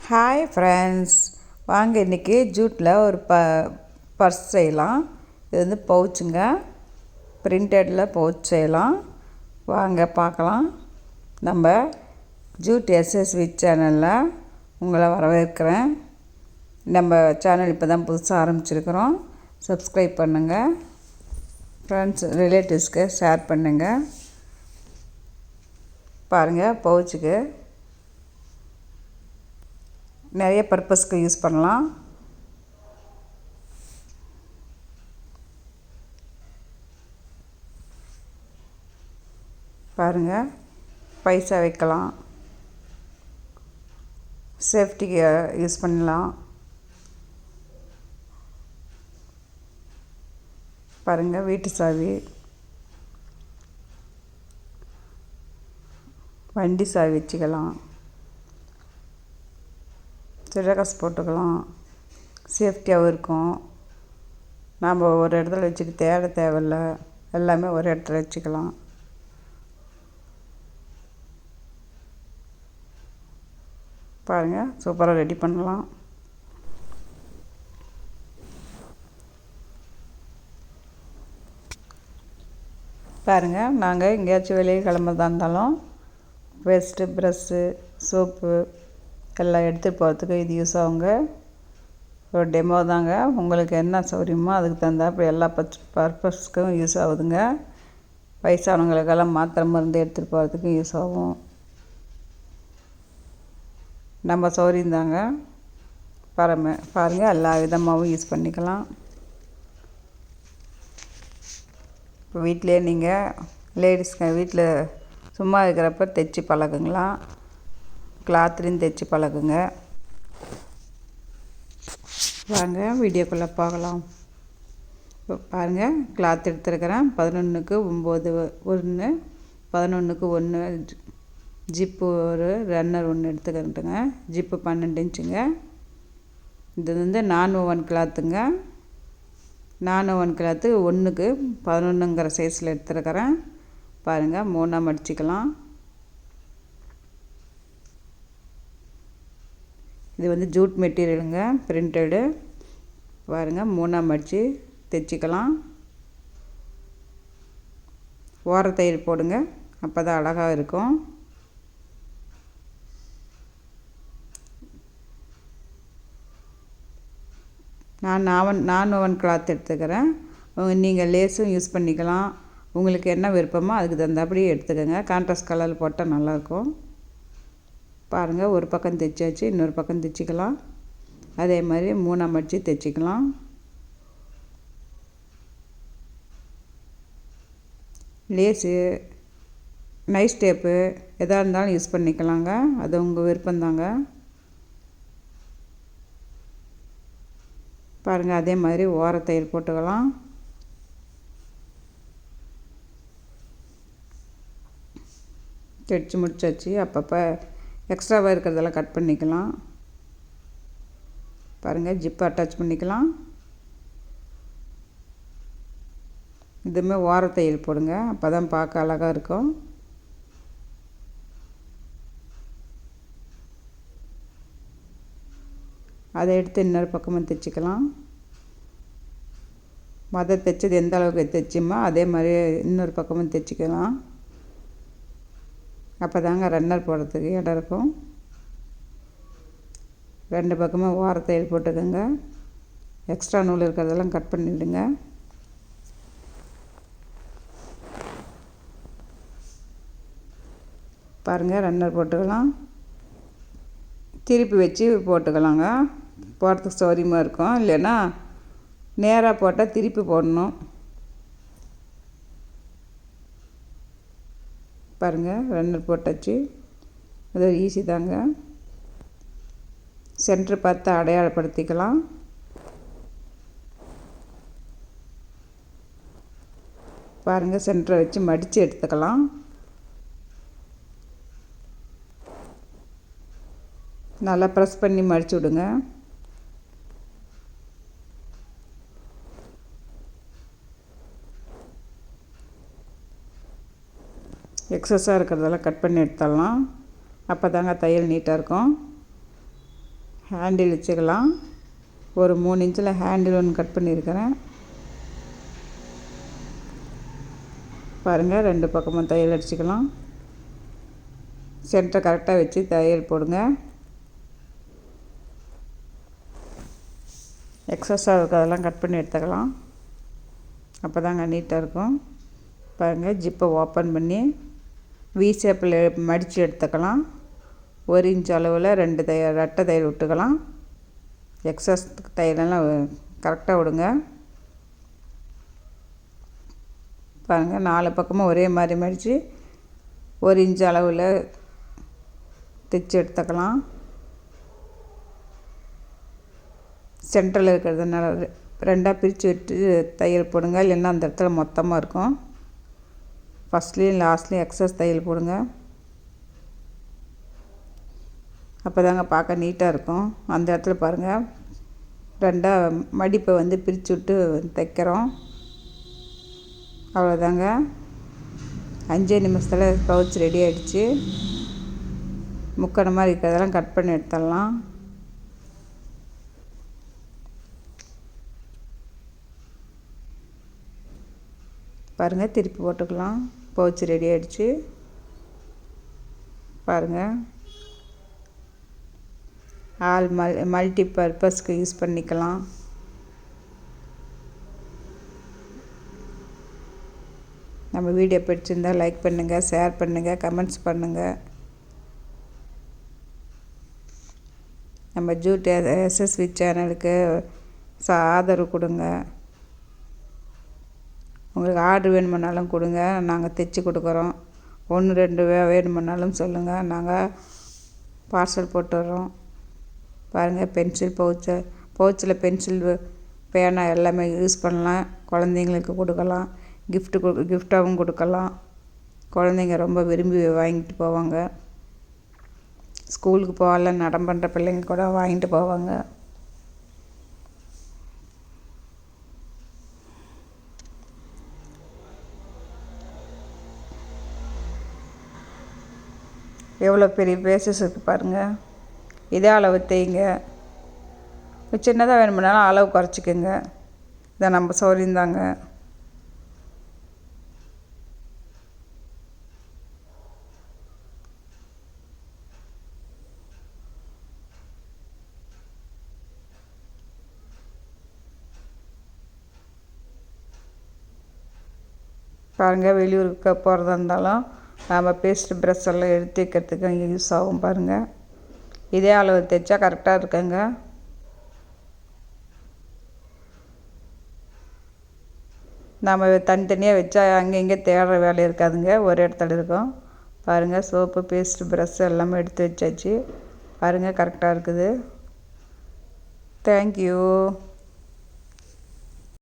Hi friends, வாங்க இன்றைக்கி ஜூட்டில் ஒரு பர்ஸ் செய்யலாம். இது வந்து பவுச்சுங்க, பிரிண்டடில் பவுச் செய்யலாம். வாங்க பார்க்கலாம். நம்ம ஜூட் எஸ்எஸ்வி சேனலில் உங்களை வரவேற்கிறேன். நம்ம சேனல் இப்போ தான் புதுசாக ஆரம்பிச்சிருக்கிறோம். சப்ஸ்கிரைப் பண்ணுங்கள், ஃப்ரெண்ட்ஸ் ரிலேட்டிவ்ஸ்க்கு ஷேர் பண்ணுங்கள். பாருங்கள், பவுச்சுக்கு நிறைய பர்பஸ்க்கு யூஸ் பண்ணலாம். பாருங்கள், பைசா வைக்கலாம், சேஃப்டிக்கு யூஸ் பண்ணலாம். பாருங்கள், வீட்டு சாவி, வண்டி சாவி வச்சுக்கலாம், சிறகாசு போட்டுக்கலாம். சேஃப்டியாகவும் இருக்கும். நாம் ஒரு இடத்துல வச்சுட்டு தேட தேவையில்ல, எல்லாமே ஒரு இடத்துல வச்சுக்கலாம். பாருங்கள், சூப்பராக ரெடி பண்ணலாம். பாருங்கள், நாங்கள் எங்கேயாச்சும் வெளியே கிளம்புறதா இருந்தாலும் வேஸ்ட்டு, ப்ரஷ்ஷு, சோப்பு எல்லாம் எடுத்துகிட்டு போகிறதுக்கு இது யூஸ் ஆகுங்க. ஒரு டெமோ தாங்க. உங்களுக்கு என்ன சௌகரியமோ அதுக்கு தகுந்தாப்புல எல்லா பர்பஸ்க்கும் யூஸ் ஆகுதுங்க. வயசானவங்களுக்கெல்லாம் மாத்திரை மருந்து எடுத்துகிட்டு போகிறதுக்கும் யூஸ் ஆகும். நம்ம சௌகரியம் தாங்க. பாருங்கள், எல்லா விதமாகவும் யூஸ் பண்ணிக்கலாம். இப்போ வீட்டிலே நீங்கள் லேடிஸ்க்கு வீட்டில் சும்மா இருக்கிறப்ப தைச்சி பழகுங்களா, கிளாத்லேயும் தைச்சி பழகுங்க. வாங்க வீடியோக்குள்ளே பார்க்கலாம். இப்போ பாருங்கள், கிளாத் எடுத்துருக்கிறேன். 11க்கு 9 1, 11க்கு 1 ஜிப்பு ஒரு ரன்னர் ஒன்று எடுத்துக்கிட்டுங்க. ஜிப்பு 12 இன்ச்சுங்க. இது வந்து நான் ஓவன் கிளாத்துங்க. நான் ஓவன் கிளாத்து 1க்கு 11ங்கிற சைஸில் எடுத்துருக்கிறேன். பாருங்கள், 3ஆக மடிச்சிக்கலாம். இது வந்து ஜூட் மெட்டீரியலுங்க, பிரிண்டடு. பாருங்கள், 3ஆக மடித்து தைச்சிக்கலாம். ஓரத்தையல் போடுங்க, அப்போ தான் அழகாக இருக்கும். நான் ஓவன் கிளாத் எடுத்துக்கிறேன். நீங்கள் லேஸும் யூஸ் பண்ணிக்கலாம். உங்களுக்கு என்ன விருப்பமோ அதுக்கு தகுந்தாப்படி எடுத்துக்கோங்க. கான்ட்ராஸ்ட் கலரில் போட்டால் நல்லாயிருக்கும். பாருங்கள், ஒரு பக்கம் தைச்சாச்சு, இன்னொரு பக்கம் தைச்சிக்கலாம். அதே மாதிரி 3ஆக மடித்து தைச்சிக்கலாம். லேஸு, நைஸ் டேப்பு எதாக இருந்தாலும் யூஸ் பண்ணிக்கலாங்க. அது உங்கள் விருப்பந்தாங்க. பாருங்கள், அதே மாதிரி ஓரத்தையல் போட்டுக்கலாம். தைச்சி முடிச்சாச்சு. அப்பப்போ எக்ஸ்ட்ராவாக இருக்கிறதெல்லாம் கட் பண்ணிக்கலாம். பாருங்கள், ஜிப்பு அட்டாச் பண்ணிக்கலாம். இதுவுமே ஓரத்தையல் போடுங்க, அப்போ தான் பார்க்க அழகாக இருக்கும். அதை எடுத்து இன்னொரு பக்கமாக தைச்சிக்கலாம். தைச்சது எந்த அளவுக்கு தைச்சோமோ அதே மாதிரி இன்னொரு பக்கமும் தைச்சிக்கலாம். அப்போ தாங்க ரன்னர் போடுறதுக்கு இடம் இருக்கும். 2 பக்கமும் ஓரத்தையல் போட்டுக்கோங்க. எக்ஸ்ட்ரா நூல் இருக்கிறதெல்லாம் கட் பண்ணிவிடுங்க. பாருங்கள், ரன்னர் போட்டுக்கலாம். திருப்பி வச்சு போட்டுக்கலாங்க, போடுறதுக்கு சௌகரியமாக இருக்கும். இல்லைன்னா நேராக போட்டால் திருப்பி போடணும். பாருங்கள், ரன்னர் போட்டாச்சு. அது ஈஸி தாங்க. சென்டர் பார்த்து அடையாளப்படுத்திக்கலாம். பாருங்கள், சென்டரை வச்சு மடித்து எடுத்துக்கலாம். நல்லா ப்ரெஸ் பண்ணி மடித்து விடுங்க. எக்ஸஸாக இருக்கிறதெல்லாம் கட் பண்ணி எடுத்துடலாம். அப்போ தாங்க தையல் நீட்டாக இருக்கும். ஹேண்டில் வச்சுக்கலாம். ஒரு 3 இன்ச்சில் ஹேண்டில் ஒன்று கட் பண்ணியிருக்கிறேன். பாருங்கள், 2 பக்கமும் தையல் அடிச்சுக்கலாம். சென்டரை கரெக்டாக வச்சு தையல் போடுங்க. எக்ஸஸாக இருக்குது, அதெல்லாம் கட் பண்ணி எடுத்துக்கலாம். அப்போ தாங்க நீட்டாக இருக்கும். பாருங்கள், ஜிப்பை ஓப்பன் பண்ணி வி ஷேப்பில் மடித்து எடுத்துக்கலாம். 1 இன்ச் அளவில் 2 ரெட்டை தையல் விட்டுக்கலாம். எக்ஸஸ் தையலெல்லாம் கரெக்டாக விடுங்க. பாருங்கள், 4 பக்கமும் ஒரே மாதிரி மடித்து 1 இன்ச் அளவில் தைச்சி எடுத்துக்கலாம். சென்டரில் இருக்கிறதுனால 2ஆக பிரித்து விட்டு தையல் போடுங்க, இல்லைன்னா அந்த இடத்துல மொத்தமாக இருக்கும். ஃபஸ்ட்லேயும் லாஸ்ட்லேயும் எக்ஸஸ் தையல் போடுங்க. அப்போ தாங்க பார்க்க நீட்டாக இருக்கும். அந்த இடத்துல பாருங்கள், 2ஆக மடிப்பை பிரித்து விட்டு தைக்கிறோம். அவ்வளோதாங்க, 5 நிமிஷத்தில் பவுச் ரெடி ஆகிடுச்சு. முக்கண மாதிரி இருக்கிறதெல்லாம் கட் பண்ணி எடுத்துடலாம். பாருங்கள், திருப்பி போட்டுக்கலாம். பவுச் ரெடி ஆகிடுச்சு. பாருங்கள், ஆல் மல்டி பர்பஸ்க்கு யூஸ் பண்ணிக்கலாம். நம்ம வீடியோ பிடிச்சிருந்தால் லைக் பண்ணுங்கள், ஷேர் பண்ணுங்கள், கமெண்ட்ஸ் பண்ணுங்கள். நம்ம ஜூட் எஸ்எஸ்வி சேனலுக்கு ஆதரவு கொடுங்க. உங்களுக்கு ஆர்டர் வேணுமுன்னாலும் கொடுங்க, நாங்கள் தைச்சி கொடுக்குறோம். 1 2 வேணுமுன்னாலும் சொல்லுங்கள், நாங்கள் பார்சல் போட்டுடுறோம். பாருங்கள், பென்சில் பவுச்சில் பென்சில், பேனா எல்லாமே யூஸ் பண்ணலாம். குழந்தைங்களுக்கு கொடுக்கலாம், கிஃப்டாகவும் கொடுக்கலாம். குழந்தைங்க ரொம்ப விரும்பி வாங்கிட்டு போவாங்க. ஸ்கூலுக்கு போகல நடம் பண்ணுற பிள்ளைங்க கூட வாங்கிட்டு போவாங்க. எவ்வளோ பெரிய பேசஸ் இருக்குது பாருங்கள். இதே அளவு தைங்க. சின்னதாக வேணுமுன்னாலும் அளவு குறைச்சிக்கோங்க. இதை நம்ம சௌரியந்தாங்க. பாருங்கள், வெளியூருக்கு போகிறதா இருந்தாலும் நம்ம பேஸ்ட் ப்ரஷ் எல்லாம் எடுத்து வைக்கிறதுக்கு இங்கே யூஸ் ஆகும். பாருங்கள், இதே அளவு தைச்சா கரெக்டாக இருக்குங்க. நம்ம தனித்தனியாக வச்சா அங்கே தேடுற வேலை இருக்காதுங்க, ஒரு இடத்துல இருக்கும். பாருங்கள், சோப்பு, பேஸ்ட், ப்ரஷ் எல்லாமே எடுத்து வச்சாச்சு. பாருங்கள், கரெக்டாக இருக்குது. தேங்க்யூ.